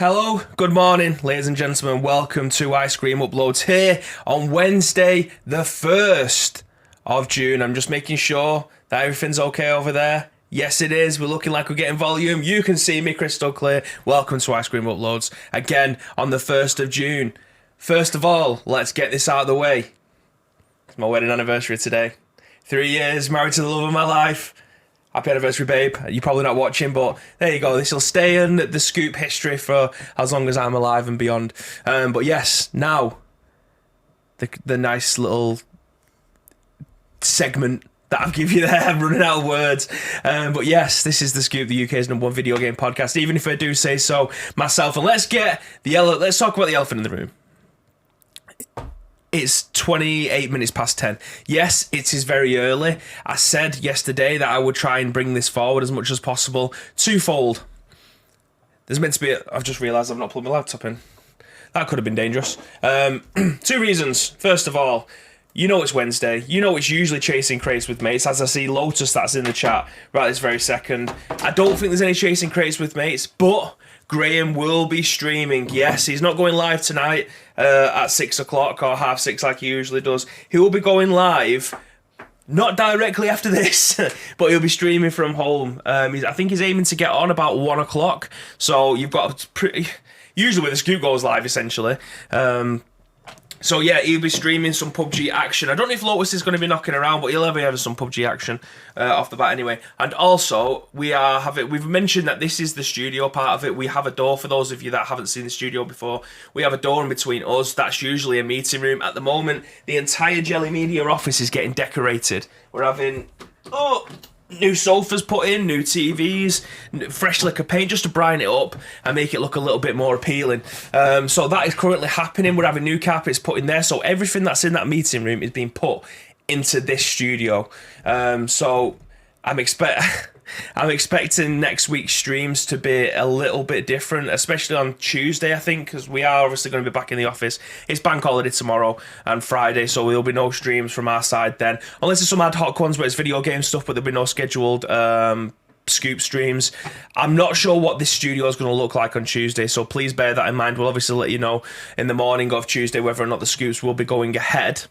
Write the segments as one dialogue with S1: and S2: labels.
S1: Hello, good morning, ladies and gentlemen. Welcome to Ice Cream Uploads here on Wednesday, the 1st of June. I'm just making sure that everything's okay over there. Yes, it is. We're looking like we're getting volume. You can see me crystal clear. Welcome to Ice Cream Uploads again on the 1st of June. First of all, let's get this out of the way. It's my wedding anniversary today. 3 years, married to the love of my life. Happy anniversary, babe. You're probably not watching, but there you go. This will stay in the scoop history for as long as I'm alive and beyond. But yes, now, the nice little segment that I've given you there. I'm running out of words. But yes, this is The Scoop, the UK's #1 video game podcast, even if I do say so myself. And let's talk about the elephant in the room. It's 28 minutes past 10. Yes, it is very early. I said yesterday that I would try and bring this forward as much as possible. Twofold. There's meant to be... I've just realised I've not plugged my laptop in. That could have been dangerous. 2 reasons. First of all, you know it's Wednesday. You know it's usually chasing crates with mates, as I see Lotus that's in the chat right this very second. I don't think there's any chasing crates with mates, but Graham will be streaming. Yes, he's not going live tonight at 6 o'clock or 6:30 like he usually does. He will be going live, not directly after this, but he'll be streaming from home. I think he's aiming to get on about 1 o'clock. So you've got usually when the scoop goes live, essentially. So yeah, he'll be streaming some PUBG action. I don't know if Lotus is going to be knocking around, but he'll have some PUBG action off the bat anyway. And also, we've mentioned that this is the studio part of it. We have a door, for those of you that haven't seen the studio before. We have a door in between us. That's usually a meeting room. At the moment, the entire Jelly Media office is getting decorated. We're having... new sofas put in, new TVs, fresh lick of paint just to brighten it up and make it look a little bit more appealing. So that is currently happening. We're having new carpets put in there. So everything that's in that meeting room is being put into this studio. So I'm expecting next week's streams to be a little bit different, especially on Tuesday, I think, because we are obviously going to be back in the office. It's bank holiday tomorrow and Friday, so there'll be no streams from our side then. Unless there's some ad hoc ones where it's video game stuff, but there'll be no scheduled scoop streams. I'm not sure what this studio is going to look like on Tuesday, so please bear that in mind. We'll obviously let you know in the morning of Tuesday whether or not the scoops will be going ahead.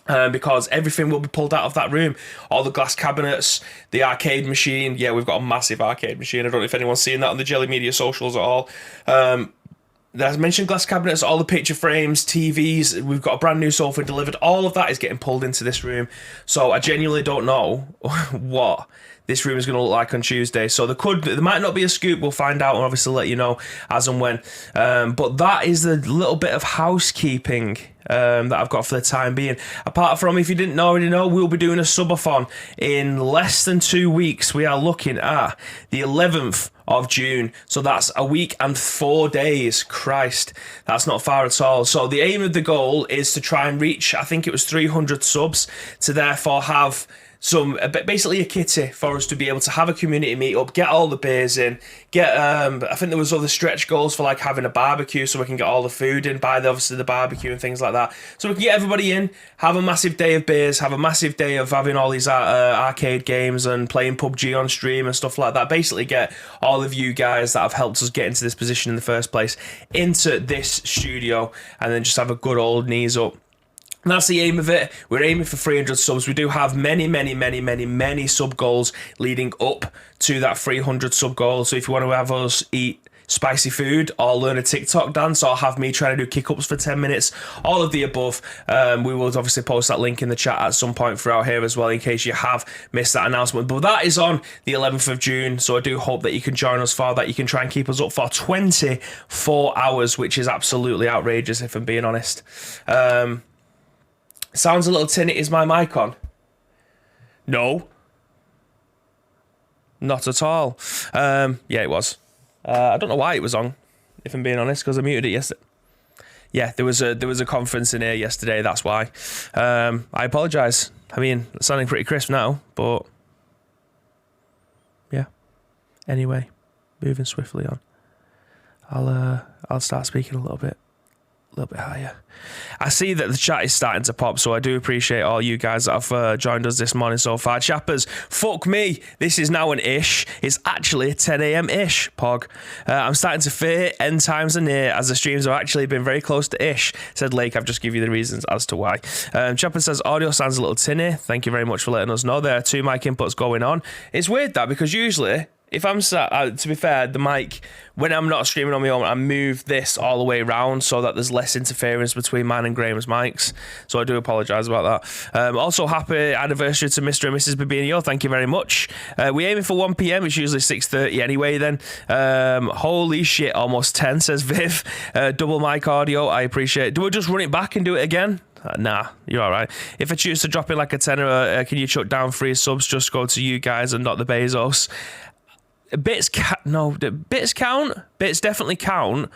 S1: Because everything will be pulled out of that room. All the glass cabinets, the arcade machine. Yeah, we've got a massive arcade machine. I don't know if anyone's seen that on the Jelly Media socials at all. As mentioned, glass cabinets, all the picture frames, TVs. We've got a brand new sofa delivered. All of that is getting pulled into this room. So I genuinely don't know what this room is going to look like on Tuesday. So there might not be a scoop. We'll find out and obviously let you know as and when. But that is the little bit of housekeeping that I've got for the time being. Apart from, if you didn't already know, we'll be doing a subathon in less than 2 weeks. We are looking at the 11th of June. So that's a week and 4 days. Christ, that's not far at all. So the aim of the goal is to try and reach, I think it was 300 subs, to therefore have basically a kitty for us to be able to have a community meetup, get all the beers in, I think there was other stretch goals for like having a barbecue so we can get all the food in, obviously the barbecue and things like that, so we can get everybody in, have a massive day of beers, have a massive day of having all these arcade games and playing PUBG on stream and stuff like that. Basically get all of you guys that have helped us get into this position in the first place into this studio, and then just have a good old knees up. And that's the aim of it. We're aiming for 300 subs. We do have many sub goals leading up to that 300 sub goal. So if you want to have us eat spicy food or learn a TikTok dance or have me trying to do kick-ups for 10 minutes, all of the above, we will obviously post that link in the chat at some point throughout here as well in case you have missed that announcement. But that is on the 11th of June, so I do hope that you can join us for that. You can try and keep us up for 24 hours, which is absolutely outrageous if I'm being honest. Sounds a little tinny. Is my mic on? No. Not at all. Yeah, it was. I don't know why it was on, if I'm being honest, because I muted it yesterday. Yeah, there was a conference in here yesterday, that's why. I apologise. I mean, it's sounding pretty crisp now, but... yeah. Anyway, moving swiftly on. I'll start speaking a little bit little bit higher. I see that the chat is starting to pop, so I do appreciate all you guys that have joined us this morning so far. Chappers, fuck me. This is now an ish. It's actually 10 a.m. ish, Pog. I'm starting to fear end times are near, as the streams have actually been very close to ish, said Lake. I've just give you the reasons as to why. Chapper says, audio sounds a little tinny. Thank you very much for letting us know. There are 2 mic inputs going on. It's weird that, because usually, if I'm sat, to be fair, the mic, when I'm not streaming on my own, I move this all the way around so that there's less interference between mine and Graham's mics. So I do apologise about that. Also, happy anniversary to Mr. and Mrs. Babinio. Thank you very much. We're aiming for 1 p.m. It's usually 6:30 anyway then. Holy shit, almost 10, says Viv. Double mic audio, I appreciate it. Do we just run it back and do it again? Nah, you're all right. If I choose to drop in like a tenner, can you chuck down 3 subs? Just go to you guys and not the Bezos. Bits count. Bits definitely count.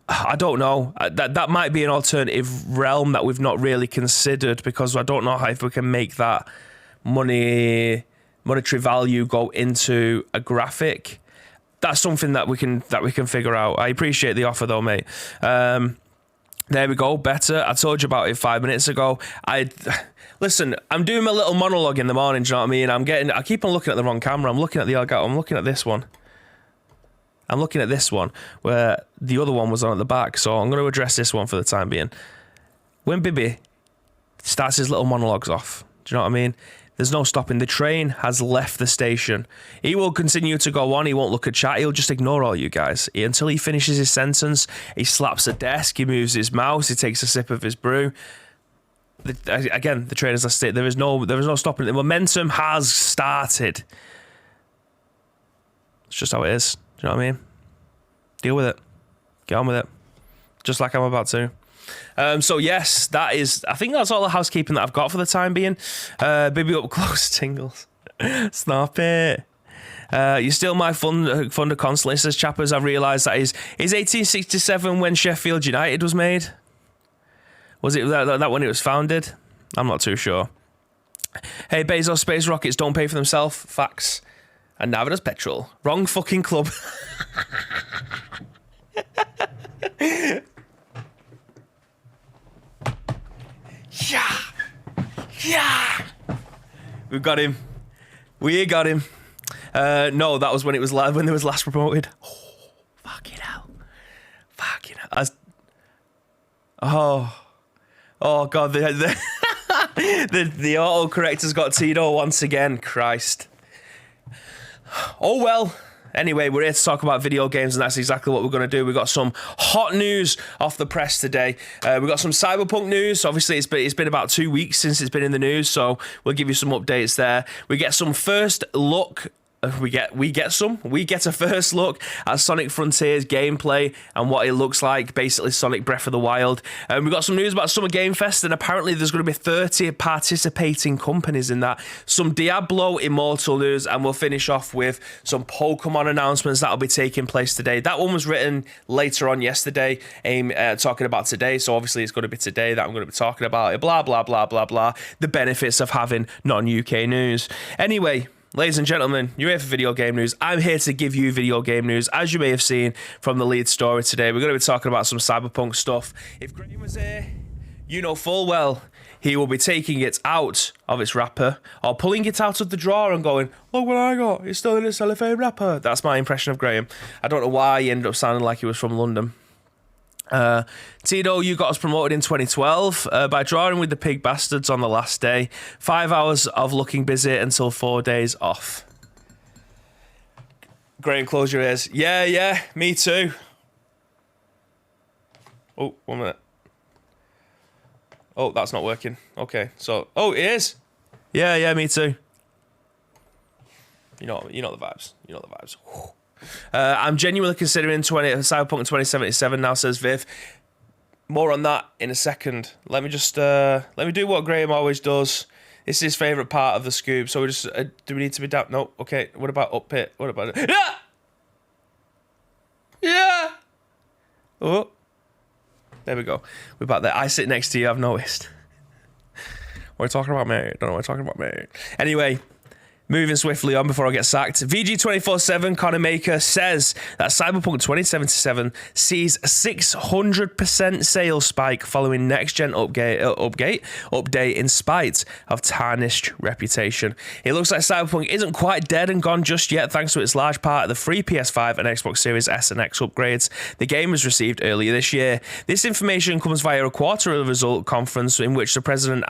S1: I don't know. That might be an alternative realm that we've not really considered, because I don't know how if we can make that monetary value go into a graphic. That's something that we can figure out. I appreciate the offer though, mate. There we go. Better. I told you about it 5 minutes ago. Listen, I'm doing my little monologue in the morning, do you know what I mean? I keep on looking at the wrong camera. I'm looking at this one. I'm looking at this one, where the other one was on at the back, so I'm going to address this one for the time being. When Bibi starts his little monologues off, do you know what I mean? There's no stopping. The train has left the station. He will continue to go on. He won't look at chat. He'll just ignore all you guys until he finishes his sentence. He slaps a desk. He moves his mouse. He takes a sip of his brew. Again, the train is a state. There is no stopping it. The momentum has started. It's just how it is. Do you know what I mean? Deal with it. Get on with it. Just like I'm about to. So yes, that is. I think that's all the housekeeping that I've got for the time being. Baby up close, tingles. Snap it. You're still my funder constantly, says Chappers. I've realised that is 1867 when Sheffield United was made. Was it that when it was founded? I'm not too sure. Hey, Bezos, space rockets don't pay for themselves. Facts. And neither does petrol. Wrong fucking club. Yeah. Yeah. We've got him. We got him. No, that was when it was when they was last promoted. Oh, fucking hell. Fucking hell. Oh god, the autocorrector's got Tito once again. Christ. Oh well. Anyway, we're here to talk about video games, and that's exactly what we're going to do. We've got some hot news off the press today. We've got some Cyberpunk news. Obviously, it's been about 2 weeks since it's been in the news, so we'll give you some updates there. We get some first look. We get a first look at Sonic Frontiers gameplay and what it looks like, basically Sonic Breath of the Wild. We've got some news about Summer Game Fest, and apparently there's going to be 30 participating companies in that. Some Diablo Immortal news, and we'll finish off with some Pokemon announcements that'll be taking place today. That one was written later on yesterday, talking about today, so obviously it's going to be today that I'm going to be talking about it. Blah, blah, blah, blah, blah. The benefits of having non-UK news. Anyway, ladies and gentlemen, you're here for video game news. I'm here to give you video game news. As you may have seen from the lead story today, we're going to be talking about some Cyberpunk stuff. If Graham was here, you know full well he will be taking it out of its wrapper or pulling it out of the drawer and going, look what I got, it's still in a cellophane wrapper. That's my impression of Graham. I don't know why he ended up sounding like he was from London. Tito, you got us promoted in 2012 by drawing with the pig bastards on the last day. 5 hours of looking busy until 4 days off. Graham, close your ears. Yeah, me too. Oh, 1 minute. Oh, that's not working. Okay, so it is. Yeah, me too. You know the vibes. You know the vibes. I'm genuinely considering Cyberpunk 2077 now, says Viv. More on that in a second. Let me do what Graham always does. This is his favourite part of the scoop. So we just do we need to be down? No. Okay. What about up it? What about it? Yeah. Oh. There we go. We're back there. I sit next to you. I've noticed. We're talking about me. Don't know what we're talking about me. Anyway. Moving swiftly on before I get sacked. VG247 Conor Makar says that Cyberpunk 2077 sees a 600% sales spike following next-gen update in spite of tarnished reputation. It looks like Cyberpunk isn't quite dead and gone just yet thanks to its large part of the free PS5 and Xbox Series S and X upgrades the game was received earlier this year. This information comes via a quarter of the result conference in which the president...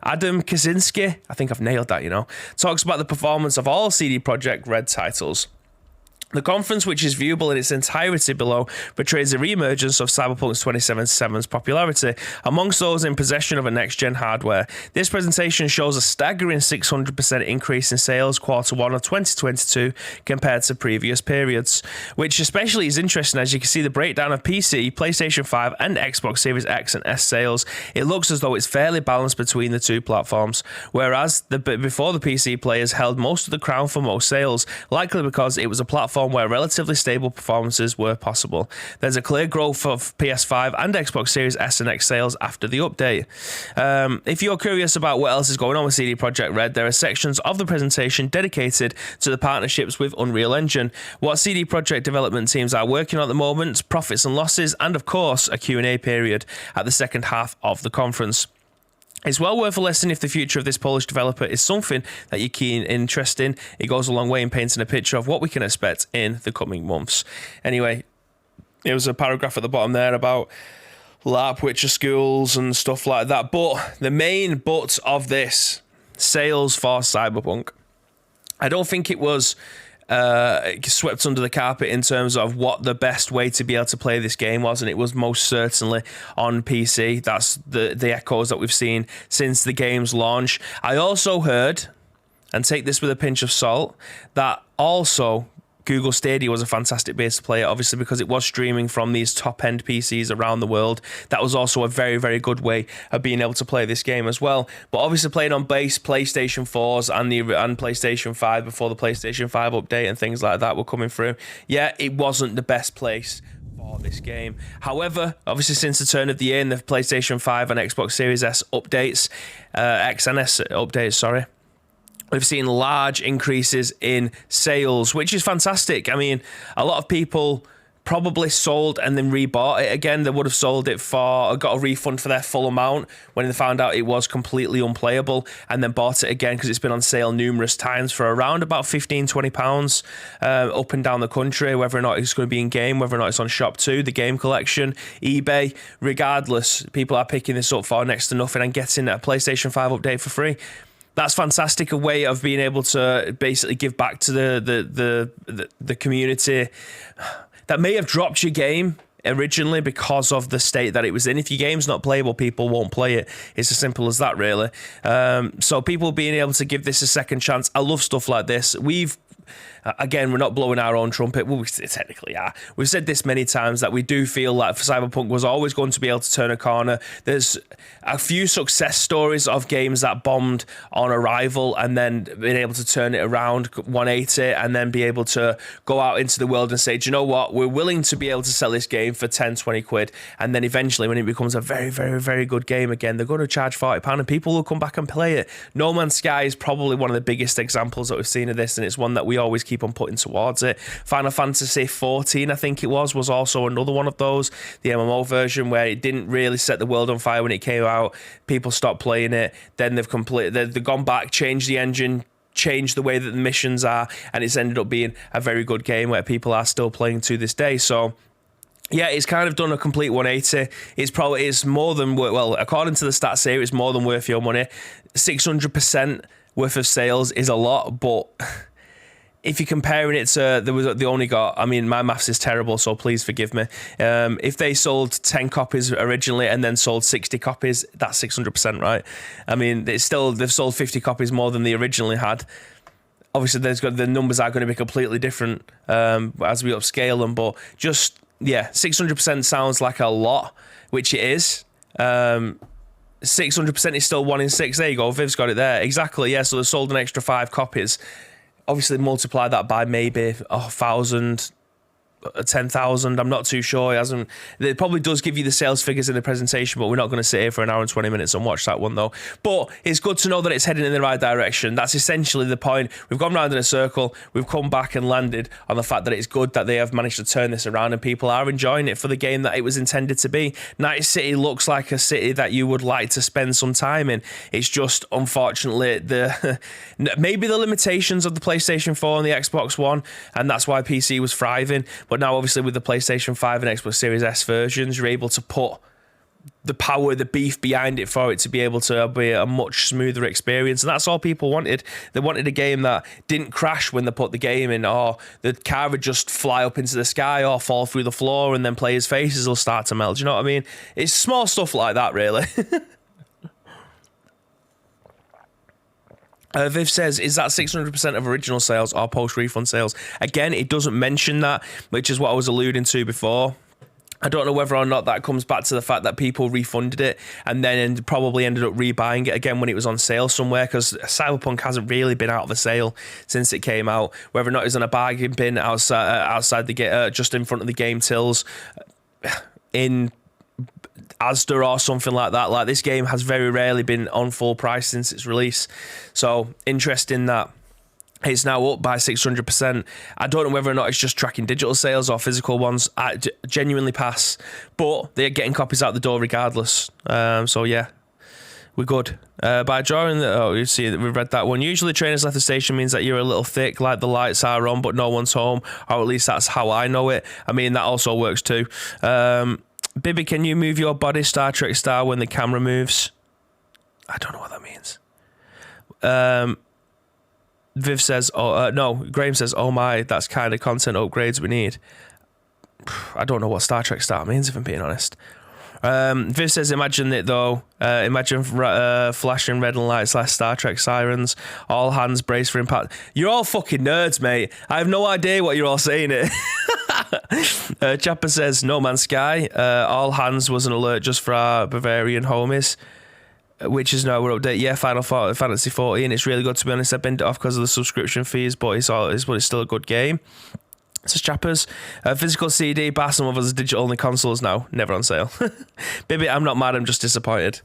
S1: Adam Kaczynski, I think I've nailed that, talks about the performance of all CD Projekt Red titles. The conference, which is viewable in its entirety below, portrays the re-emergence of Cyberpunk 2077's popularity amongst those in possession of a next-gen hardware. This presentation shows a staggering 600% increase in sales Q1 of 2022 compared to previous periods, which especially is interesting as you can see the breakdown of PC, PlayStation 5 and Xbox Series X and S sales. It looks as though it's fairly balanced between the two platforms, whereas before the PC players held most of the crown for most sales, likely because it was a platform where relatively stable performances were possible. There's a clear growth of PS5 and Xbox Series S and X sales after the update. If you're curious about what else is going on with CD Projekt Red, there are sections of the presentation dedicated to the partnerships with Unreal Engine, what CD Projekt development teams are working on at the moment, profits and losses, and of course a Q&A period at the second half of the conference. It's well worth a listen if the future of this Polish developer is something that you're keen interest in. It goes a long way in painting a picture of what we can expect in the coming months. Anyway, there was a paragraph at the bottom there about LARP Witcher schools and stuff like that. But the main but of this, sales for Cyberpunk. I don't think it was swept under the carpet in terms of what the best way to be able to play this game was, and it was most certainly on PC. That's the echoes that we've seen since the game's launch. I also heard, and take this with a pinch of salt, that also Google Stadia was a fantastic base to play it, obviously because it was streaming from these top-end PCs around the world. That was also a very, very good way of being able to play this game as well. But obviously playing on base PlayStation 4s and PlayStation 5 before the PlayStation 5 update and things like that were coming through, yeah, it wasn't the best place for this game. However, obviously since the turn of the year and the PlayStation 5 and Xbox Series S updates, X and S updates, sorry, we've seen large increases in sales, which is fantastic. I mean, a lot of people probably sold and then rebought it again. They would have sold it for, got a refund for their full amount when they found out it was completely unplayable, and then bought it again because it's been on sale numerous times for around about £15-20 up and down the country, whether or not it's going to be in game, whether or not it's on Shop 2, the game collection, eBay. Regardless, people are picking this up for next to nothing and getting a PlayStation 5 update for free. That's fantastic, a way of being able to basically give back to the community that may have dropped your game originally because of the state that it was in. If your game's not playable, people won't play it. It's as simple as that, really. So people being able to give this a second chance, I love stuff like this. Again, we're not blowing our own trumpet. Well, we technically are. We've said this many times that we do feel like Cyberpunk was always going to be able to turn a corner. There's a few success stories of games that bombed on arrival and then being able to turn it around 180 and then be able to go out into the world and say, do you know what? We're willing to be able to sell this game for 10, 20 quid. And then eventually when it becomes a very, very, very good game again, they're going to charge £40 and people will come back and play it. No Man's Sky is probably one of the biggest examples that we've seen of this, and it's one that we always keep on putting towards it. Final Fantasy 14, I think it was also another one of those, the MMO version, where it didn't really set the world on fire when it came out. People stopped playing it, then they've gone back, changed the engine, changed the way that the missions are, and it's ended up being a very good game where people are still playing to this day. So yeah, it's kind of done a complete 180. It's more than, well, according to the stats here, it's more than worth your money. 600% worth of sales is a lot, but if you're comparing it to, they only got, I mean, my maths is terrible, so please forgive me. If they sold 10 copies originally and then sold 60 copies, that's 600%, right? I mean, they've sold 50 copies more than they originally had. Obviously, the numbers are going to be completely different as we upscale them, but just, yeah, 600% sounds like a lot, which it is. 600% is still 1 in 6. There you go, Viv's got it there. Exactly, yeah, so they sold an extra 5 copies. Obviously multiply that by maybe 1,000 10,000. I'm not too sure. It probably does give you the sales figures in the presentation, but we're not going to sit here for an hour and 20 minutes and watch that one though. But it's good to know that it's heading in the right direction. That's essentially the point. We've gone round in a circle. We've come back and landed on the fact that it's good that they have managed to turn this around and people are enjoying it for the game that it was intended to be. Night City looks like a city that you would like to spend some time in. It's just, unfortunately, maybe the limitations of the PlayStation 4 and the Xbox One, and that's why PC was thriving. But now, obviously, with the PlayStation 5 and Xbox Series S versions, you're able to put the power, the beef behind it for it to be able to be a much smoother experience. And that's all people wanted. They wanted a game that didn't crash when they put the game in, or the car would just fly up into the sky or fall through the floor and then players' faces will start to melt. Do you know what I mean? It's small stuff like that, really. Viv says, is that 600% of original sales or post-refund sales? Again, it doesn't mention that, which is what I was alluding to before. I don't know whether or not that comes back to the fact that people refunded it and then probably ended up rebuying it again when it was on sale somewhere, because Cyberpunk hasn't really been out of a sale since it came out. Whether or not it's on a bargain bin outside the just in front of the game tills in Asda or something like that. Like, this game has very rarely been on full price since its release. So interesting that it's now up by 600%. I don't know whether or not it's just tracking digital sales or physical ones. I genuinely pass. But they're getting copies out the door regardless. So yeah, we're good. By drawing you see that we've read that one. Usually trainers left the station means that you're a little thick, like the lights are on, but no one's home. Or at least that's how I know it. I mean, that also works too. Bibby, can you move your body Star Trek style when the camera moves? I don't know what that means. Viv says, Graham says, oh my, that's kind of content upgrades we need. I don't know what Star Trek style means, if I'm being honest. Viv says, imagine it though. Imagine flashing red and lights like Star Trek sirens. All hands brace for impact. You're all fucking nerds, mate. I have no idea what you're all saying it. Chapper says, No Man's Sky. All hands was an alert just for our Bavarian homies, which is now we're update. Yeah, Final Fantasy 14. It's really good, to be honest. I binned it off because of the subscription fees, but it's still a good game. Says Chappers. Physical CD, Bass and others digital only consoles now, never on sale. Baby, I'm not mad, I'm just disappointed.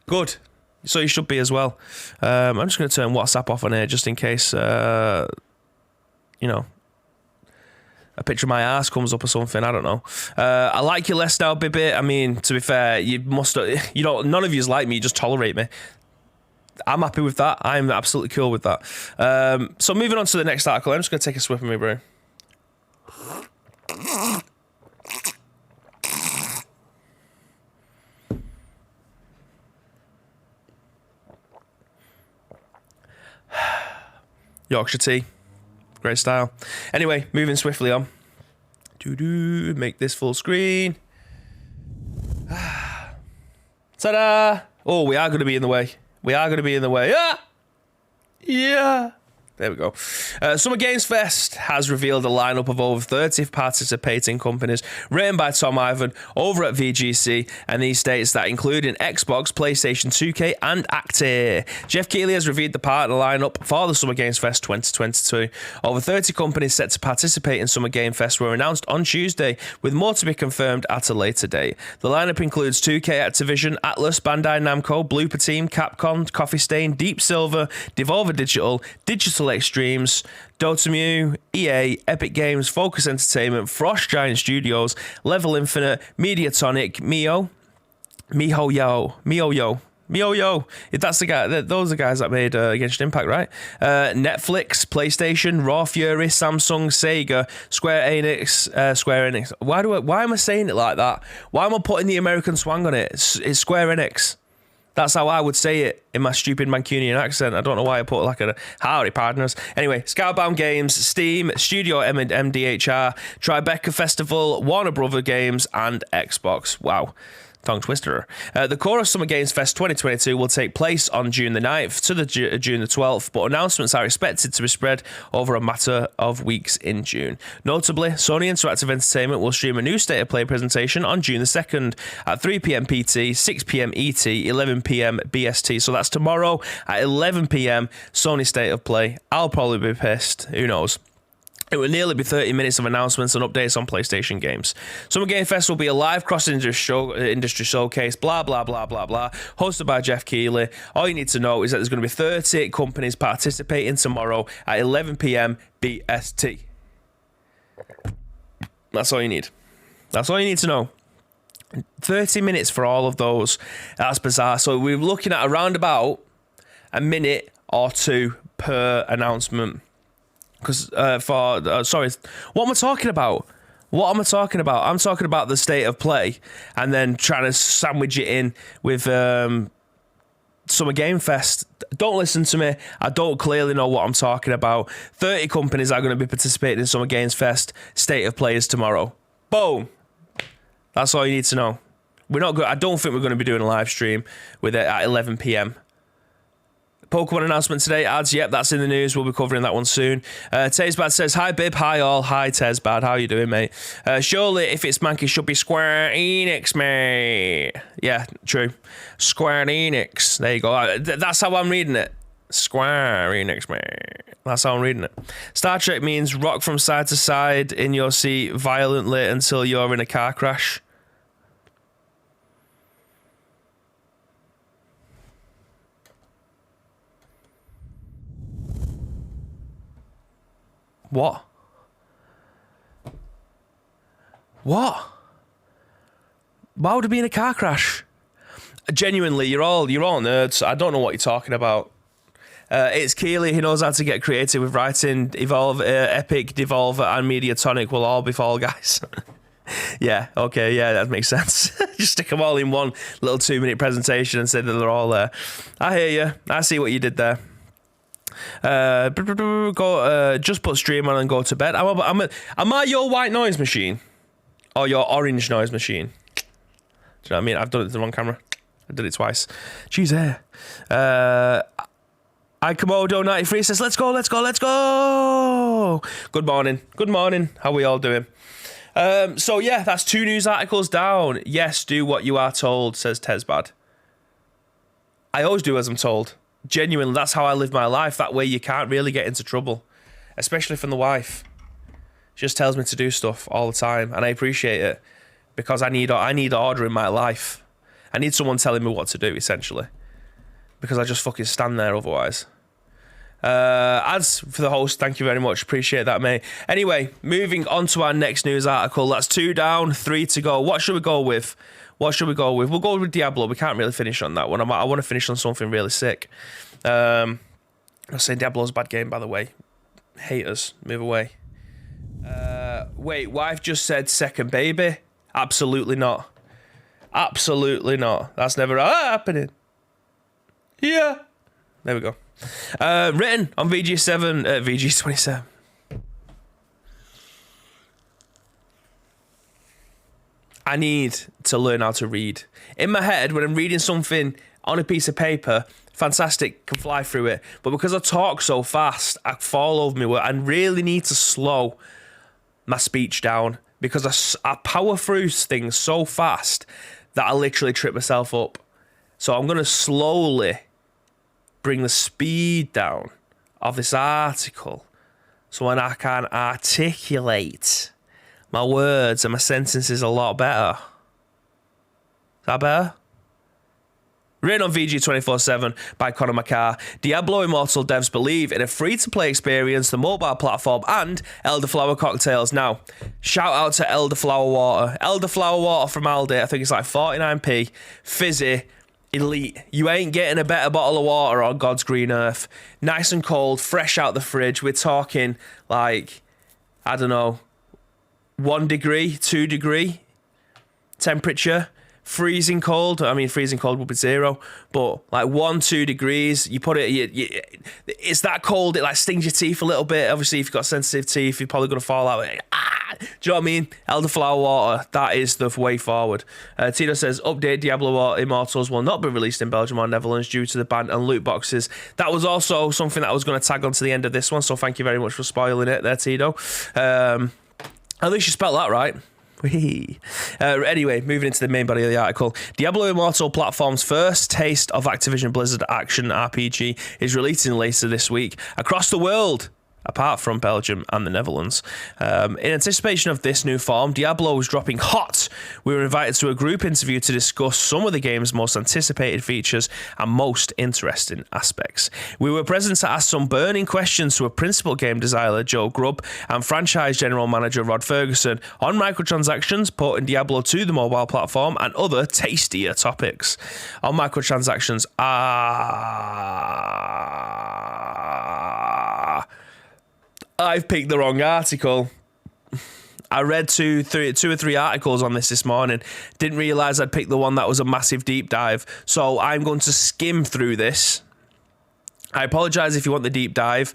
S1: Good. So you should be as well. I'm just going to turn WhatsApp off on here just in case, a picture of my ass comes up or something. I don't know. I like you less now, Bibby. I mean, to be fair, none of yous like me, you just tolerate me. I'm happy with that. I'm absolutely cool with that. So moving on to the next article, I'm just going to take a swip of me, bro. Yorkshire tea. Great style. Anyway, moving swiftly on. Make this full screen. Ta-da! Oh, we are going to be in the way. Yeah. There we go. Summer Games Fest has revealed a lineup of over 30 participating companies written by Tom Ivan over at VGC, and these states that including Xbox, PlayStation 2K, and Acti. Jeff Keighley has reviewed the partner lineup for the Summer Games Fest 2022. Over 30 companies set to participate in Summer Game Fest were announced on Tuesday, with more to be confirmed at a later date. The lineup includes 2K, Activision, Atlas, Bandai Namco, Blooper Team, Capcom, Coffee Stain, Deep Silver, Devolver Digital Extremes, Dotemu, EA, Epic Games, Focus Entertainment, Frost Giant Studios, Level Infinite, Mediatonic, MiHoYo. That's the guy. Those are the guys that made Genshin Impact, right? Netflix, PlayStation, Raw Fury, Samsung, Sega, Square Enix. Why am I saying it like that? Why am I putting the American swang on it? It's Square Enix. That's how I would say it in my stupid Mancunian accent. I don't know why I put like a howdy partners. Anyway, Skybound Games, Steam, Studio MDHR, Tribeca Festival, Warner Brother Games, and Xbox. Wow. Tongue twister. The core of Summer Games Fest 2022 will take place on June the 9th to the June the 12th, but announcements are expected to be spread over a matter of weeks in June. Notably, Sony Interactive Entertainment will stream a new State of Play presentation on June the 2nd at 3 p.m. PT, 6 p.m. ET, 11 p.m. BST. So that's tomorrow at 11 p.m. Sony State of Play. I'll probably be pissed. Who knows? It will nearly be 30 minutes of announcements and updates on PlayStation games. Summer Game Fest will be a live cross-industry showcase, blah, blah, blah, blah, blah, hosted by Jeff Keighley. All you need to know is that there's going to be 30 companies participating tomorrow at 11 p.m. BST. That's all you need. That's all you need to know. 30 minutes for all of those. That's bizarre. So we're looking at around about a minute or two per announcement. Because sorry, what am I talking about? What am I talking about? I'm talking about the state of play and then trying to sandwich it in with Summer Game Fest. Don't listen to me. I don't clearly know what I'm talking about. 30 companies are going to be participating in Summer Games Fest. State of play is tomorrow. Boom. That's all you need to know. We're not good. I don't think we're going to be doing a live stream with it at 11 p.m. Pokemon announcement today. Ads, yep, that's in the news. We'll be covering that one soon. Tezbad says, hi, Bib. Hi, all. Hi, Tezbad. How you doing, mate? Surely, if it's Mankey, it should be Square Enix, mate. Yeah, true. Square Enix. There you go. That's how I'm reading it. Square Enix, mate. That's how I'm reading it. Star Trek means rock from side to side in your seat violently until you're in a car crash. What? What? Why would it be in a car crash? Genuinely, you're all nerds. I don't know what you're talking about. It's Keighley. He knows how to get creative with writing. Evolve, Epic, Devolver, and Mediatonic will all be Fall Guys. Yeah, okay, yeah, that makes sense. Just stick them all in one little 2-minute presentation and say that they're all there. I hear you. I see what you did there. Just put stream on and go to bed. Am I your white noise machine or your orange noise machine? Do you know what I mean? I've done it to the wrong camera. I did it twice. Jeez, Komodo93 says, let's go. Good morning. How are we all doing? So yeah, that's 2 news articles down. Yes, do what you are told, says Tezbad. I always do as I'm told. Genuinely, that's how I live my life. That way you can't really get into trouble, especially from the wife. She just tells me to do stuff all the time, and I appreciate it because I need order in my life. I need someone telling me what to do, essentially, because I just fucking stand there otherwise. As for the host, thank you very much. Appreciate that, mate. Anyway, moving on to our next news article. That's 2 down, 3 to go. What should we go with? We'll go with Diablo. We can't really finish on that one. I want to finish on something really sick. I'm saying Diablo's a bad game, by the way. Haters, move away. Wait, wife just said second baby? Absolutely not. Absolutely not. That's never happening. Yeah. There we go. Written on VG27. I need to learn how to read. In my head, when I'm reading something on a piece of paper, fantastic, can fly through it. But because I talk so fast, I fall over my word. I really need to slow my speech down because I power through things so fast that I literally trip myself up. So I'm going to slowly bring the speed down of this article so when I can articulate my words and my sentences a lot better. Is that better? Written on VG247 by Conor Makar, Diablo Immortal devs believe in a free-to-play experience, the mobile platform, and elderflower cocktails. Now, shout out to elderflower water. Elderflower water from Aldi, I think it's like 49p, fizzy, elite. You ain't getting a better bottle of water on God's green earth. Nice and cold, fresh out the fridge. We're talking like, I don't know, 1 degree, 2 degree temperature. Freezing cold. I mean, freezing cold would be 0, but like 1-2 degrees. You put it, it's that cold. It like stings your teeth a little bit. Obviously, if you've got sensitive teeth, you're probably gonna fall out. Do you know what I mean? Elderflower water. That is the way forward. Tito says, update: Diablo Immortals will not be released in Belgium or Netherlands due to the ban on loot boxes. That was also something that I was going to tag onto the end of this one. So thank you very much for spoiling it, there, Tito. At least you spelled that right. Anyway, moving into the main body of the article. Diablo Immortal platform's first taste of Activision Blizzard action RPG is releasing later this week across the world. apart from Belgium and the Netherlands. In anticipation of this new form, Diablo was dropping hot. We were invited to a group interview to discuss some of the game's most anticipated features and most interesting aspects. We were present to ask some burning questions to a principal game designer, Joe Grubb, and franchise general manager Rod Ferguson on microtransactions, porting Diablo to the mobile platform, and other tastier topics. On microtransactions, I've picked the wrong article. I read two or three articles on this morning. Didn't realise I'd picked the one that was a massive deep dive. So I'm going to skim through this. I apologise if you want the deep dive.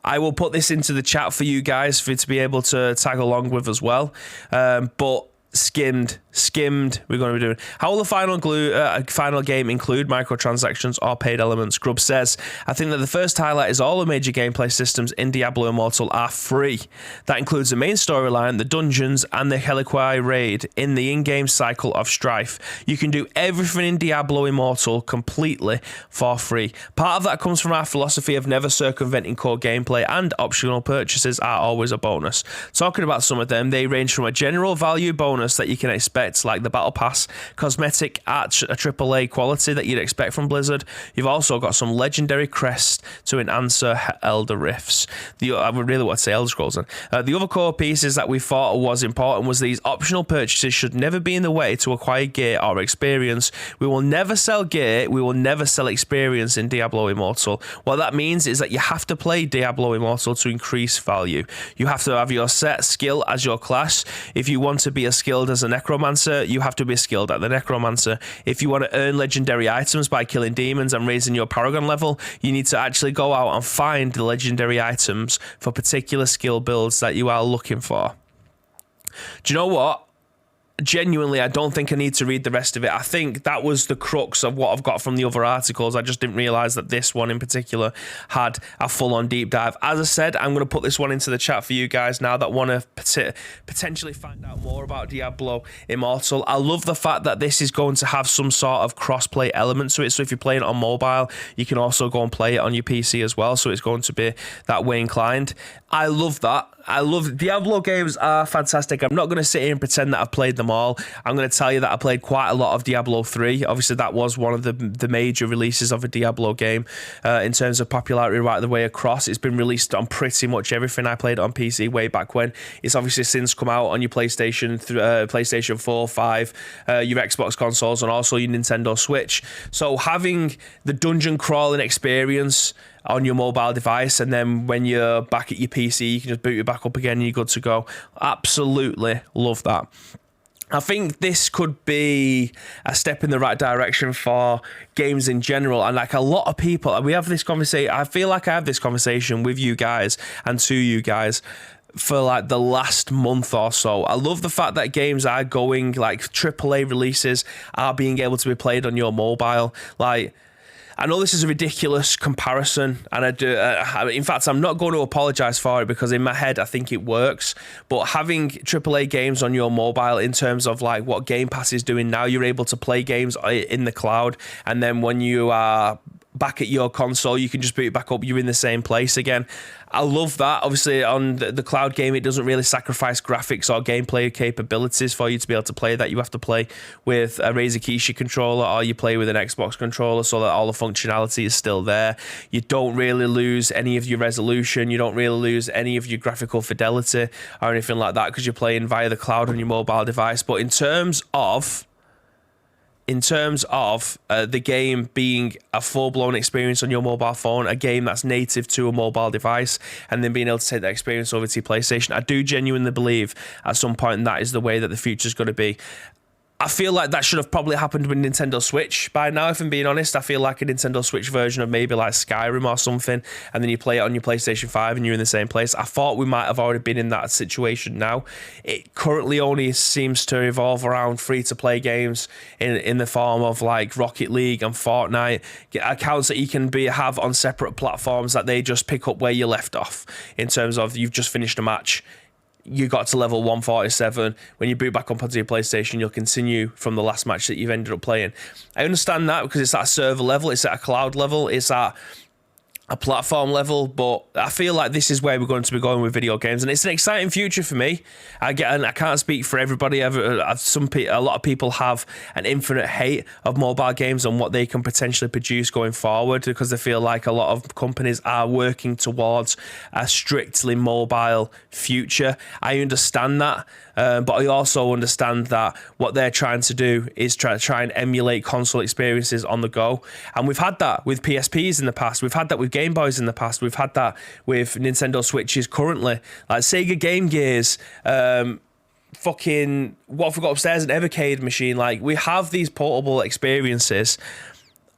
S1: I will put this into the chat for you guys for you to be able to tag along with as well. But skimmed, we're going to be doing. How will the final game include microtransactions or paid elements? Grubb says, I think that the first highlight is all the major gameplay systems in Diablo Immortal are free. That includes the main storyline, the dungeons, and the Heliquai raid in the in-game cycle of Strife. You can do everything in Diablo Immortal completely for free. Part of that comes from our philosophy of never circumventing core gameplay, and optional purchases are always a bonus. Talking about some of them, they range from a general value bonus that you can expect, like the Battle Pass, cosmetic at a AAA quality that you'd expect from Blizzard. You've also got some legendary crests to enhance Elder Rifts. I would really want to say Elder Scrolls then. The other core pieces that we thought was important was these optional purchases should never be in the way to acquire gear or experience. We will never sell gear, we will never sell experience in Diablo Immortal. What that means is that you have to play Diablo Immortal to increase value. You have to have your set skill as your class. If you want to be a skilled as a necromancer, you have to be skilled at the necromancer. If you want to earn legendary items by killing demons and raising your paragon level, you need to actually go out and find the legendary items for particular skill builds that you are looking for. Do you know what? Genuinely, I don't think I need to read the rest of it. I think that was the crux of what I've got from the other articles. I just didn't realise that this one in particular had a full-on deep dive. As I said, I'm going to put this one into the chat for you guys now that want to potentially find out more about Diablo Immortal. I love the fact that this is going to have some sort of cross-play element to it. So if you're playing it on mobile, you can also go and play it on your PC as well. So it's going to be that way inclined. I love that. I love Diablo games are fantastic. I'm not going to sit here and pretend that I've played them all. I'm going to tell you that I played quite a lot of Diablo 3. Obviously, that was one of the major releases of a Diablo game in terms of popularity right the way across. It's been released on pretty much everything. I played it on PC way back when. It's obviously since come out on your PlayStation 4, 5, your Xbox consoles, and also your Nintendo Switch. So having the dungeon crawling experience on your mobile device, and then when you're back at your PC, you can just boot it back up again and you're good to go. Absolutely love that. I think this could be a step in the right direction for games in general. And like a lot of people, we have this conversation. I feel like I have this conversation with you guys and to you guys for like the last month or so. I love the fact that games are going, like AAA releases are being able to be played on your mobile. Like, I know this is a ridiculous comparison, and I do. In fact, I'm not going to apologise for it because in my head I think it works. But having AAA games on your mobile, in terms of like what Game Pass is doing now, you're able to play games in the cloud, and then when you are back at your console, you can just boot it back up. You're in the same place again. I love that. Obviously, on the cloud game, it doesn't really sacrifice graphics or gameplay capabilities for you to be able to play that. You have to play with a Razer Kishi controller, or you play with an Xbox controller, so that all the functionality is still there. You don't really lose any of your resolution. You don't really lose any of your graphical fidelity or anything like that because you're playing via the cloud on your mobile device. But in terms of the game being a full-blown experience on your mobile phone, a game that's native to a mobile device, and then being able to take that experience over to your PlayStation, I do genuinely believe at some point that is the way that the future's going to be. I feel like that should have probably happened with Nintendo Switch by now, if I'm being honest. I feel like a Nintendo Switch version of maybe like Skyrim or something, and then you play it on your PlayStation 5 and you're in the same place. I thought we might have already been in that situation now. It currently only seems to revolve around free-to-play games in the form of like Rocket League and Fortnite, accounts that you can have on separate platforms that they just pick up where you left off in terms of you've just finished a match. You got to level 147. When you boot back up onto your PlayStation, you'll continue from the last match that you've ended up playing. I understand that because it's at a server level, it's at a cloud level, it's at a platform level, but I feel like this is where we're going to be going with video games, and it's an exciting future for me. I can't speak for everybody. A lot of people have an infinite hate of mobile games and what they can potentially produce going forward, because they feel like a lot of companies are working towards a strictly mobile future. I understand that, but I also understand that what they're trying to do is try and emulate console experiences on the go, and we've had that with PSPs in the past. We've had that with Game Boys in the past. We've had that with Nintendo Switches currently, like Sega Game Gears, fucking what I've got upstairs, an Evercade machine. Like, we have these portable experiences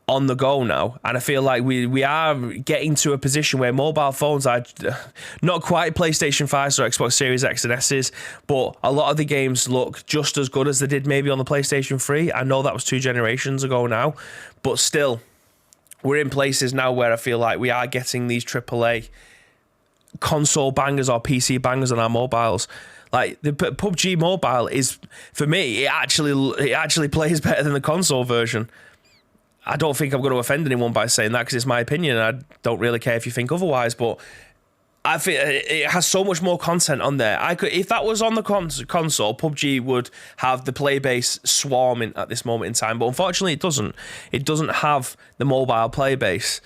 S1: on the go now, and I feel like we are getting to a position where mobile phones are not quite PlayStation 5s or Xbox Series X and S's, but a lot of the games look just as good as they did maybe on the PlayStation 3. I know that was 2 generations ago now, but still, we're in places now where I feel like we are getting these AAA console bangers or PC bangers on our mobiles. Like, the PUBG Mobile is, for me, it actually plays better than the console version. I don't think I'm going to offend anyone by saying that, because it's my opinion, and I don't really care if you think otherwise, but I think it has so much more content on there. If that was on the console, PUBG would have the play base swarming at this moment in time, but unfortunately it doesn't. It doesn't have the mobile play base.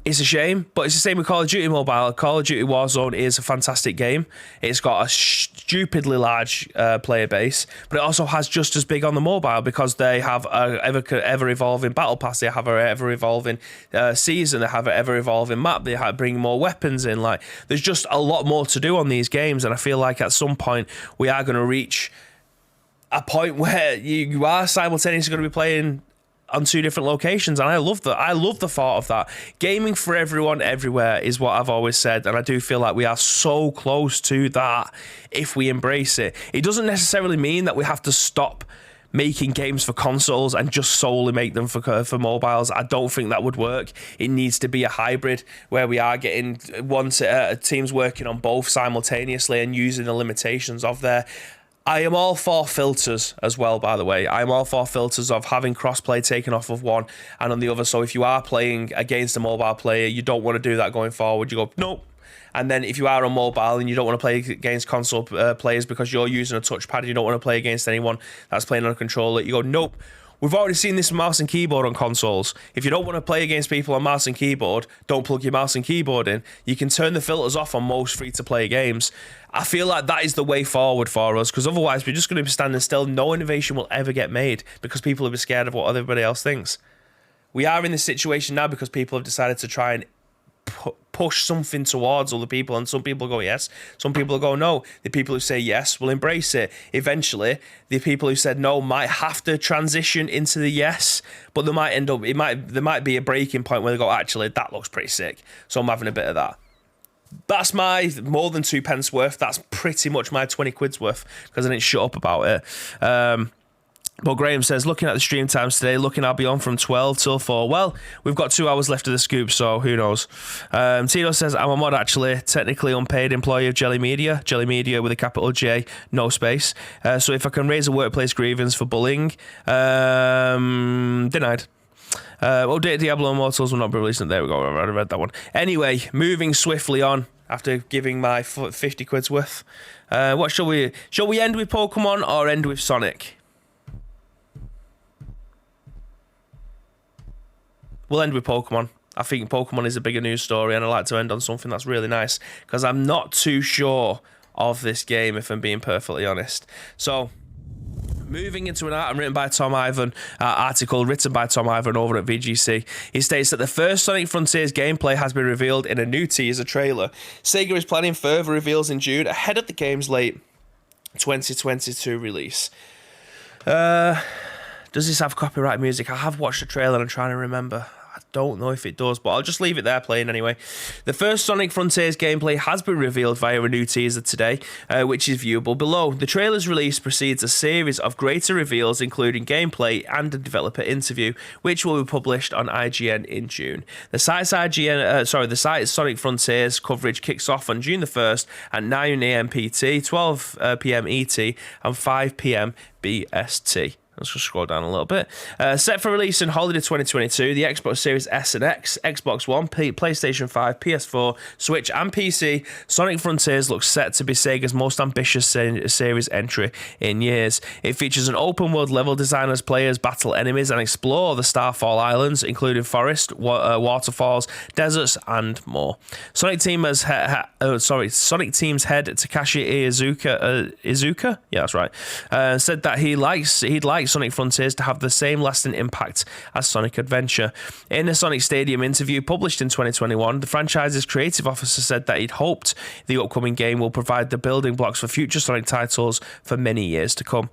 S1: It's a shame, but it's the same with Call of Duty Mobile. Call of Duty Warzone is a fantastic game. It's got a stupidly large player base, but it also has just as big on the mobile, because they have a ever-evolving battle pass, they have an ever-evolving season, they have an ever-evolving map, they have bring more weapons in. Like, there's just a lot more to do on these games, and I feel like at some point we are going to reach a point where you are simultaneously going to be playing on 2 different locations, and I love that. I love the thought of that. Gaming for everyone, everywhere, is what I've always said, and I do feel like we are so close to that if we embrace it. It doesn't necessarily mean that we have to stop making games for consoles and just solely make them for mobiles. I don't think that would work. It needs to be a hybrid where we are getting teams working on both simultaneously and using the limitations of there. I am all for filters as well, by the way. I'm all for filters of having crossplay taken off of one and on the other. So if you are playing against a mobile player, you don't want to do that going forward. You go, nope. And then if you are on mobile and you don't want to play against console players because you're using a touchpad and you don't want to play against anyone that's playing on a controller, you go, nope. We've already seen this with mouse and keyboard on consoles. If you don't want to play against people on mouse and keyboard, don't plug your mouse and keyboard in. You can turn the filters off on most free-to-play games. I feel like that is the way forward for us, because otherwise we're just going to be standing still. No innovation will ever get made because people will be scared of what everybody else thinks. We are in this situation now because people have decided to try and push something towards other people, and some people go yes, some people go no. The people who say yes will embrace it. Eventually, the people who said no might have to transition into the yes, but they might end up, there might be a breaking point where they go, actually, that looks pretty sick, so I'm having a bit of that. That's my more than 2 pence worth. That's pretty much my 20 quid's worth, because I didn't shut up about it. But Graham says, looking at the stream times today, looking I'll be on from 12 till 4. Well, we've got 2 hours left of the scoop, so who knows. Tino says, I'm a mod actually, technically unpaid employee of Jelly Media with a capital J, no space. So if I can raise a workplace grievance for bullying, denied. Diablo Immortals will not be released. There we go, I read that one. Anyway, moving swiftly on after giving my 50 quid's worth. What shall we end with, Pokemon or end with Sonic? We'll end with Pokemon. I think Pokemon is a bigger news story, and I like to end on something that's really nice, because I'm not too sure of this game, if I'm being perfectly honest. So, moving into an article written by Tom Ivan over at VGC, he states that the first Sonic Frontiers gameplay has been revealed in a new teaser trailer. Sega is planning further reveals in June ahead of the game's late 2022 release. Does this have copyright music? I have watched the trailer and I'm trying to remember. I don't know if it does, but I'll just leave it there playing anyway. The first Sonic Frontiers gameplay has been revealed via a new teaser today, which is viewable below. The trailer's release precedes a series of greater reveals, including gameplay and a developer interview, which will be published on IGN in June. The site's Sonic Frontiers coverage kicks off on June the 1st at 9 AM PT, 12 PM ET, and 5 PM BST. Let's just scroll down a little bit. Set for release in holiday 2022, the Xbox Series S and X, Xbox One, PlayStation 5, PS4, Switch, and PC, Sonic Frontiers looks set to be Sega's most ambitious series entry in years. It features an open-world level design as players battle enemies and explore the Starfall Islands, including forest, waterfalls, deserts, and more. Sonic Team's head Takashi Iizuka, yeah, that's right, said that he'd like Sonic Frontiers to have the same lasting impact as Sonic Adventure. In a Sonic Stadium interview published in 2021, the franchise's creative officer said that he'd hoped the upcoming game will provide the building blocks for future Sonic titles for many years to come.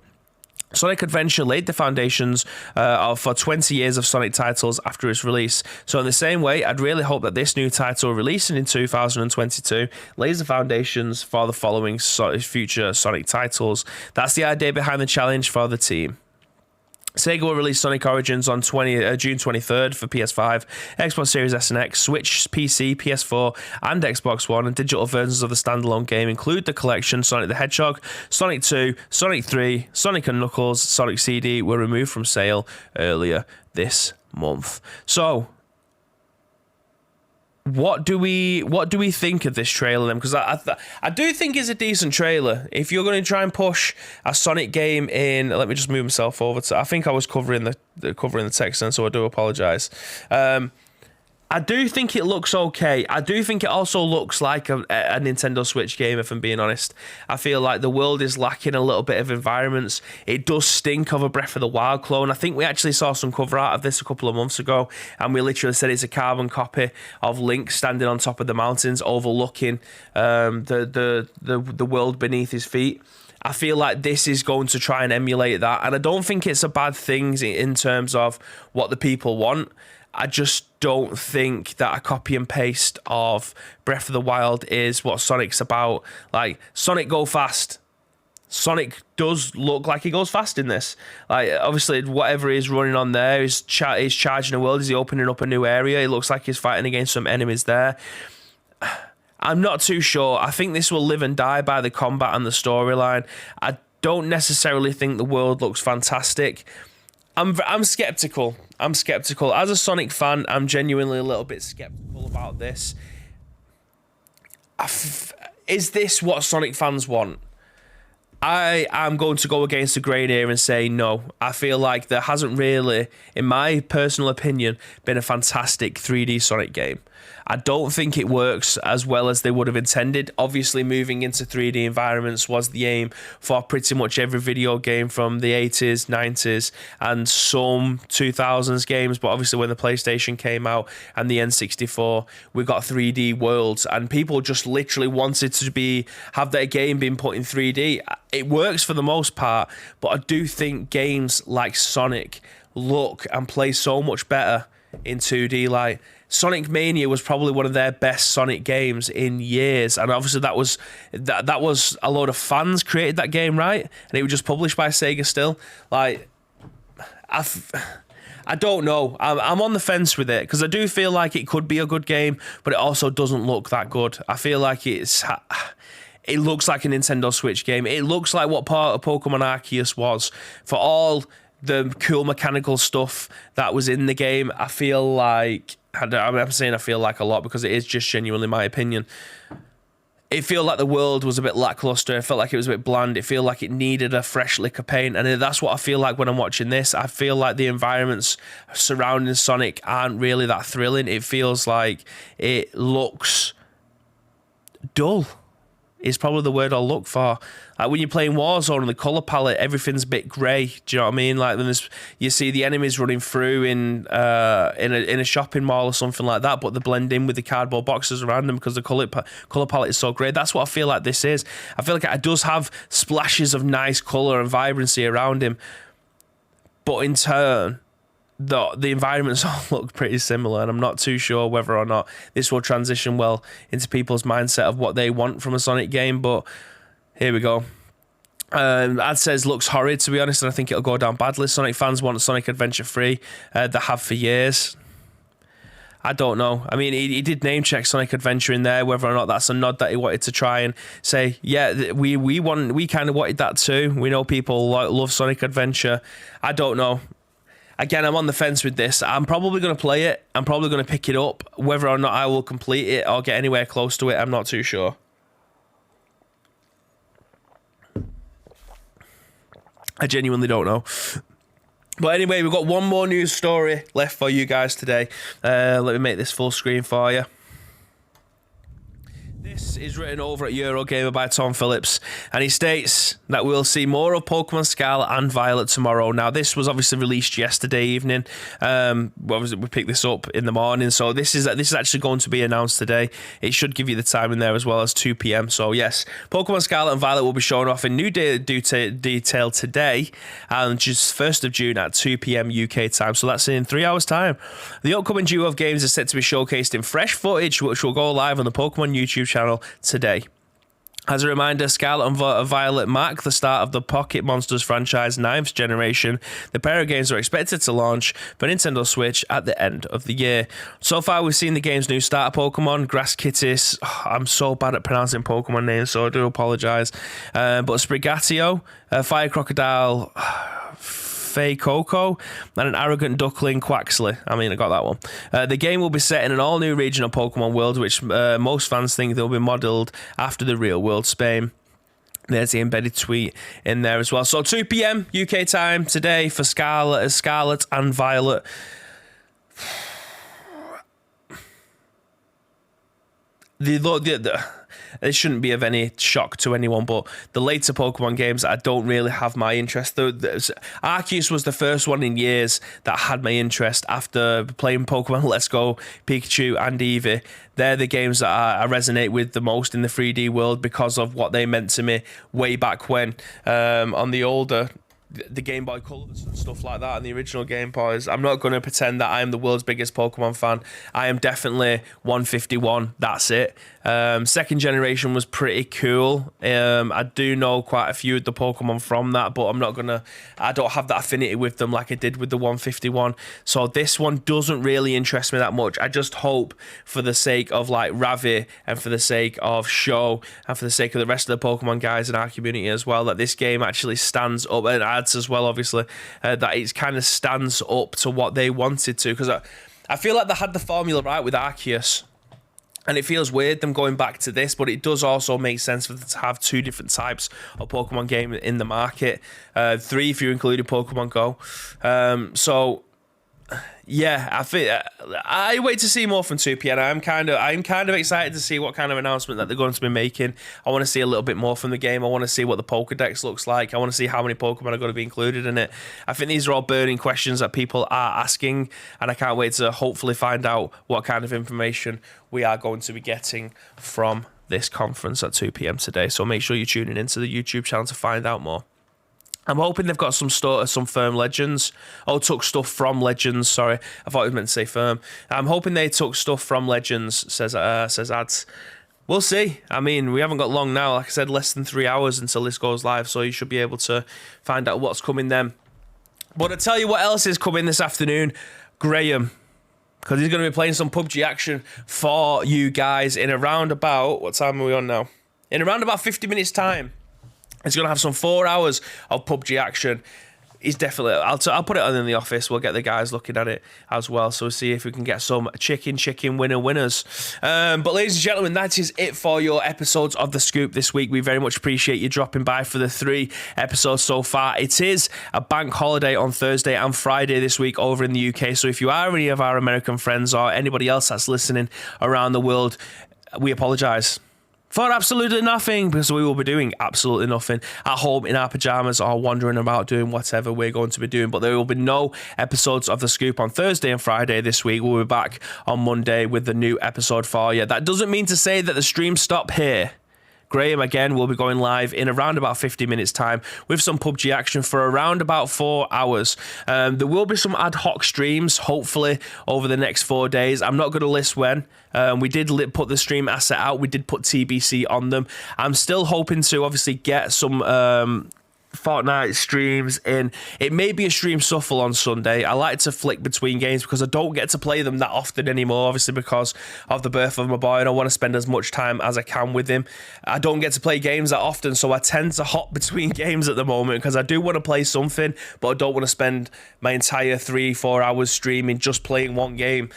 S1: Sonic Adventure laid the foundations for 20 years of Sonic titles after its release. So in the same way, I'd really hope that this new title releasing in 2022 lays the foundations for the following future Sonic titles. That's the idea behind the challenge for the team. Sega will release Sonic Origins on June 23rd for PS5, Xbox Series S and X, Switch, PC, PS4, and Xbox One, and digital versions of the standalone game include the collection Sonic the Hedgehog, Sonic 2, Sonic 3, Sonic & Knuckles, Sonic CD were removed from sale earlier this month. So, what do we think of this trailer then? Because I do think it's a decent trailer. If you're going to try and push a Sonic game in, let me just move myself over to. I think I was covering the text then, so I do apologise. I do think it looks okay. I do think it also looks like a Nintendo Switch game, if I'm being honest. I feel like the world is lacking a little bit of environments. It does stink of a Breath of the Wild clone. I think we actually saw some cover art of this a couple of months ago, and we literally said it's a carbon copy of Link standing on top of the mountains overlooking the world beneath his feet. I feel like this is going to try and emulate that, and I don't think it's a bad thing in terms of what the people want. I just don't think that a copy and paste of Breath of the Wild is what Sonic's about. Like, Sonic go fast. Sonic does look like he goes fast in this. Like, obviously, whatever he's running on there is charging the world. Is he opening up a new area? It looks like he's fighting against some enemies there. I'm not too sure. I think this will live and die by the combat and the storyline. I don't necessarily think the world looks fantastic. I'm skeptical. As a Sonic fan, I'm genuinely a little bit skeptical about this. Is this what Sonic fans want? I am going to go against the grain here and say no. I feel like there hasn't really, in my personal opinion, been a fantastic 3D Sonic game. I don't think it works as well as they would have intended. Obviously, moving into 3D environments was the aim for pretty much every video game from the 80s, 90s, and some 2000s games. But obviously, when the PlayStation came out and the N64, we got 3D worlds, and people just literally wanted to have their game being put in 3D. It works for the most part, but I do think games like Sonic look and play so much better in 2D. Like, Sonic Mania was probably one of their best Sonic games in years, and obviously that was a load of fans created that game, right? And it was just published by Sega still. Like, I don't know. I'm on the fence with it because I do feel like it could be a good game, but it also doesn't look that good. I feel like it looks like a Nintendo Switch game. It looks like what part of Pokemon Arceus was. For all the cool mechanical stuff that was in the game, I feel like, I'm saying I feel like a lot because it is just genuinely my opinion. It felt like the world was a bit lackluster. It felt like it was a bit bland. It felt like it needed a fresh lick of paint. And that's what I feel like when I'm watching this. I feel like the environments surrounding Sonic aren't really that thrilling. It feels like it looks dull. Is probably the word I'll look for. Like when you're playing Warzone and the colour palette, everything's a bit grey. Do you know what I mean? Like when you see the enemies running through in a shopping mall or something like that, but they blend in with the cardboard boxes around them because the colour palette is so grey. That's what I feel like this is. I feel like it does have splashes of nice colour and vibrancy around him, but in turn, the environments all look pretty similar, and I'm not too sure whether or not this will transition well into people's mindset of what they want from a Sonic game, but here we go. Ad says looks horrid, to be honest, and I think it'll go down badly. Sonic fans want Sonic Adventure 3. They have for years. I don't know. I mean, he did name check Sonic Adventure in there. Whether or not that's a nod that he wanted to try and say, yeah, we kind of wanted that too. We know people love Sonic Adventure. I don't know. Again, I'm on the fence with this. I'm probably going to play it. I'm probably going to pick it up. Whether or not I will complete it or get anywhere close to it, I'm not too sure. I genuinely don't know. But anyway, we've got one more news story left for you guys today. Let me make this full screen for you. This is written over at Eurogamer by Tom Phillips, and he states that we'll see more of Pokemon Scarlet and Violet tomorrow. Now, this was obviously released yesterday evening. We picked this up in the morning, so this is actually going to be announced today. It should give you the time in there as well as 2 p.m. So yes, Pokemon Scarlet and Violet will be shown off in new detail today, and just 1st of June at 2 p.m. UK time. So that's in 3 hours' time. The upcoming duo of games is set to be showcased in fresh footage, which will go live on the Pokemon YouTube channel today. As a reminder, Scarlet and Violet mark the start of the Pocket Monsters franchise 9th generation. The pair of games are expected to launch for Nintendo Switch at the end of the year. So far, we've seen the game's new starter Pokemon, Grass Kittis. I'm so bad at pronouncing Pokemon names, so I do apologise. But Sprigatito, Fire Crocodile, Fey Coco, and an arrogant duckling Quaxley. I mean, I got that one. The game will be set in an all-new regional Pokemon world, which most fans think they'll be modelled after the real world Spain. There's the embedded tweet in there as well. So 2 p.m. UK time today for Scarlet and Violet. It shouldn't be of any shock to anyone, but the later Pokemon games, I don't really have my interest. Arceus was the first one in years that had my interest after playing Pokemon Let's Go, Pikachu and Eevee. They're the games that I resonate with the most in the 3D world because of what they meant to me way back when on the older the Game Boy Colors and stuff like that and the original Game Boys. I'm not going to pretend that I am the world's biggest Pokemon fan. I am definitely 151. That's it. Second generation was pretty cool. I do know quite a few of the Pokemon from that, but I don't have that affinity with them like I did with the 151. So this one doesn't really interest me that much. I just hope for the sake of like Ravi and for the sake of Sho and for the sake of the rest of the Pokemon guys in our community as well, that this game actually stands up, and adds as well, obviously, that it kind of stands up to what they wanted to. Because I feel like they had the formula right with Arceus. And it feels weird them going back to this, but it does also make sense for them to have 2 different types of Pokemon game in the market. 3 if you included Pokemon Go. So yeah, I wait to see more from 2 p.m. I'm kind of excited to see what kind of announcement that they're going to be making. I want to see a little bit more from the game. I want to see what the Pokédex looks like. I want to see how many Pokemon are going to be included in it. I think these are all burning questions that people are asking, and I can't wait to hopefully find out what kind of information we are going to be getting from this conference at 2 p.m. today. So make sure you're tuning into the YouTube channel to find out more. I'm hoping they've got some firm Legends. Oh, took stuff from Legends. Sorry, I thought it was meant to say firm. I'm hoping they took stuff from Legends. Says ads. We'll see. I mean, we haven't got long now. Like I said, less than 3 hours until this goes live, so you should be able to find out what's coming then. But I'll tell you what else is coming this afternoon, Graham, because he's going to be playing some PUBG action for you guys in around about, what time are we on now? In around about 50 minutes time. He's going to have some 4 hours of PUBG action. He's definitely... I'll put it on in the office. We'll get the guys looking at it as well. So we'll see if we can get some chicken winners. But ladies and gentlemen, that is it for your episodes of The Scoop this week. We very much appreciate you dropping by for the 3 episodes so far. It is a bank holiday on Thursday and Friday this week over in the UK. So if you are any of our American friends or anybody else that's listening around the world, we apologise for absolutely nothing, because we will be doing absolutely nothing at home in our pajamas or wandering about doing whatever we're going to be doing. But there will be no episodes of The Scoop on Thursday and Friday this week. We'll be back on Monday with the new episode for you. That doesn't mean to say that the streams stop here. Graham, again, will be going live in around about 50 minutes time with some PUBG action for around about 4 hours. There will be some ad hoc streams, hopefully, over the next 4 days. I'm not going to list when. We did put the stream asset out. We did put TBC on them. I'm still hoping to, obviously, get some Fortnite streams in. It may be a stream shuffle on Sunday. I like to flick between games because I don't get to play them that often anymore, obviously because of the birth of my boy, and I want to spend as much time as I can with him. I don't get to play games that often, so I tend to hop between games at the moment because I do want to play something, but I don't want to spend my entire 3-4 hours streaming just playing one game.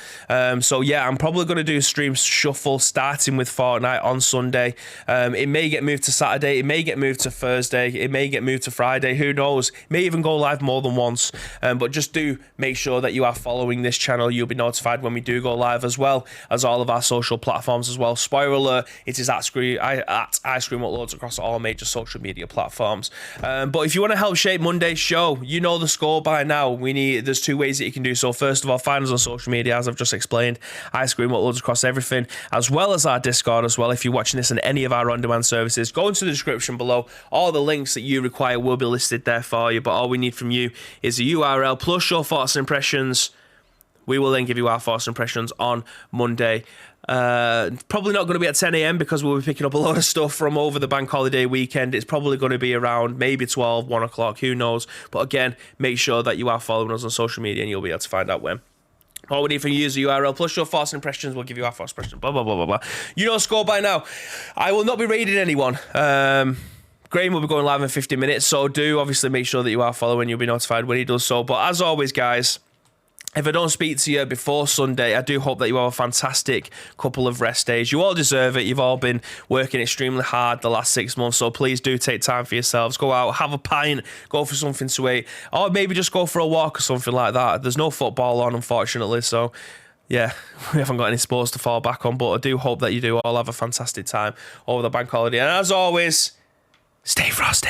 S1: So yeah, I'm probably going to do a stream shuffle starting with Fortnite on Sunday. It may get moved to Saturday, it may get moved to Thursday, it may get moved to Friday, who knows, it may even go live more than once, but just do make sure that you are following this channel. You'll be notified when we do go live, as well as all of our social platforms as well. Spoiler alert, it is at Ice Cream Uploads across all major social media platforms. But if you want to help shape Monday's show, you know the score by now. There's 2 ways that you can do so. First of all, find us on social media, as I've just explained. Ice Cream Uploads across everything, as well as our Discord as well. If you're watching this on any of our on-demand services, go into the description below. All the links that you require will be listed there for you, but all we need from you is a URL plus your thoughts and impressions. We will then give you our thoughts and impressions on Monday. Probably not going to be at 10 a.m. because we'll be picking up a lot of stuff from over the bank holiday weekend. It's probably going to be around maybe 12, 1 o'clock, who knows. But again, make sure that you are following us on social media and you'll be able to find out when. All we need from you is a URL plus your thoughts and impressions. We'll give you our thoughts and impressions. Blah, blah, blah, blah, blah. You know the score by now. I will not be raiding anyone. Graham will be going live in 50 minutes, so do obviously make sure that you are following. You'll be notified when he does so. But as always, guys, if I don't speak to you before Sunday, I do hope that you have a fantastic couple of rest days. You all deserve it. You've all been working extremely hard the last 6 months, so please do take time for yourselves. Go out, have a pint, go for something to eat, or maybe just go for a walk or something like that. There's no football on, unfortunately, so yeah, we haven't got any sports to fall back on, but I do hope that you do all have a fantastic time over the bank holiday. And as always, stay frosty.